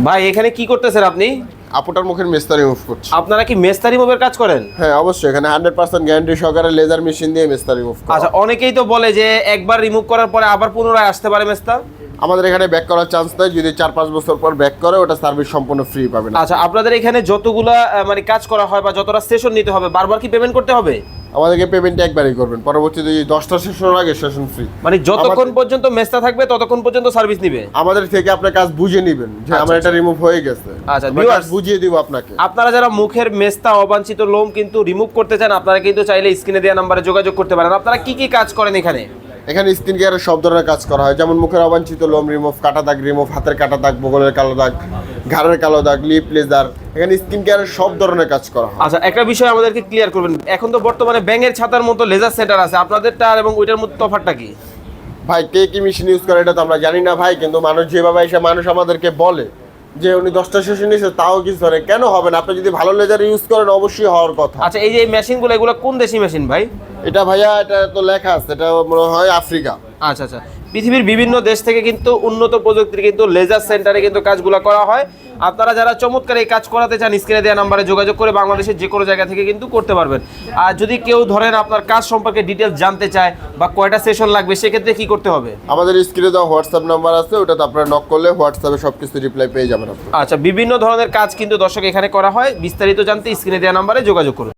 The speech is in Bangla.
ভাই এখানে কি করতেছেন আপনি? আপুটার মুখের মেস্তা রিমুভ করছি। আপনারা কি মেস্তা রিমুভের কাজ করেন? হ্যাঁ অবশ্যই, এখানে 100% গ্যারান্টি সহকারে লেজার মেশিন দিয়ে মেস্তা রিমুভ করা। আচ্ছা, অনেকেই তো বলে যে একবার রিমুভ করার পরে আবার পুনরায় আসতে পারে মেস্তা। আমাদের এখানে ব্যাক করার চান্স নাই, যদি 4-5 বছর পর ব্যাক করে ওটা সার্ভিস সম্পূর্ণ ফ্রি পাবেন। আচ্ছা, আপনাদের এখানে যতগুলা মানে কাজ করা হয় বা যতটা সেশন নিতে হবে, বারবার কি পেমেন্ট করতে হবে? আমাদেরকে পেমেন্ট একবারই করবেন, পরবর্তীতে যদি 10টা সেশনের আগে সেশন ফ্রি। মানে যতক্ষণ পর্যন্ত মেস্তা থাকবে ততক্ষণ পর্যন্ত সার্ভিস নিবে। আমাদের থেকে আপনার কাজ বুঝে নেবেন যে আমার এটা রিমুভ হয়ে গেছে, আচ্ছা, আমরা কাজ বুঝিয়ে দিব আপনাকে। আপনারা যারা মুখের মেস্তা অবাঞ্ছিত লোম কিন্তু রিমুভ করতে চান, আপনারা কিন্তু চাইলে স্ক্রিনে দেওয়া নাম্বারে যোগাযোগ করতে পারেন। আপনারা কি কি কাজ করেন এখানে? এখানে স্কিন কেয়ারের সব ধরনের কাজ করা হয়, যেমন মুখের অবাঞ্ছিত লোম রিমুভ, কাটা দাগ রিমুভ, হাতের কাটা দাগ, বগলের কালো দাগ, ঘাড়ের কালো দাগ, লিপ লেজার, এখানে স্কিন কেয়ারের সব ধরনের কাজ করা হয়। আচ্ছা, একটা বিষয় আমাদেরকে ক্লিয়ার করবেন, এখন তো বর্তমানে ব্যাঙের ছাতার মতো লেজার সেন্টার আছে, আপনাদেরটা আর এবং ওইটার মধ্যে তফাৎটা কি? ভাই কে কি মেশিন ইউজ করে এটা তো আমরা জানি না ভাই, কিন্তু মানুষ যেভাবে এসে মানুষ আমাদেরকে বলে যে উনি 10টা সেশন নিয়েছে তাও কিছু ধরে, কেন হবে না? আপনি যদি ভালো লেজার ইউজ করেন অবশ্যই হওয়ার কথা। আচ্ছা, এই যে মেশিনগুলো এগুলো কোন দেশি মেশিন ভাই? এটা ভাইয়া এটা তো লেখা আছে, এটা মনে হয় আফ্রিকা। আচ্ছা আচ্ছা, পৃথিবীর বিভিন্ন দেশ থেকে কিন্তু উন্নত প্রযুক্তির কিন্তু লেজার সেন্টারে কিন্তু কাজগুলো করা হয়। আপনারা যারা চমৎকার এই কাজ করাতে চান, স্ক্রিনে দেওয়া নাম্বারে যোগাযোগ করে বাংলাদেশের যে কোনো জায়গা থেকে কিন্তু করতে পারবেন। আর যদি কেউ ধরেন আপনার কাজ সম্পর্কে ডিটেলস জানতে চায় বা কয়টা সেশন লাগবে, সেক্ষেত্রে কি করতে হবে? আমাদের স্ক্রিনে দেওয়া হোয়াটসঅ্যাপ নাম্বার আছে, ওটাতে আপনারা নক করলে হোয়াটসঅ্যাপে সবকিছু রিপ্লাই পেয়ে যাবেন আপনারা। আচ্ছা, বিভিন্ন ধরনের কাজ কিন্তু দর্শক এখানে করা হয়। বিস্তারিত জানতে স্ক্রিনে দেওয়া নাম্বারে যোগাযোগ করুন।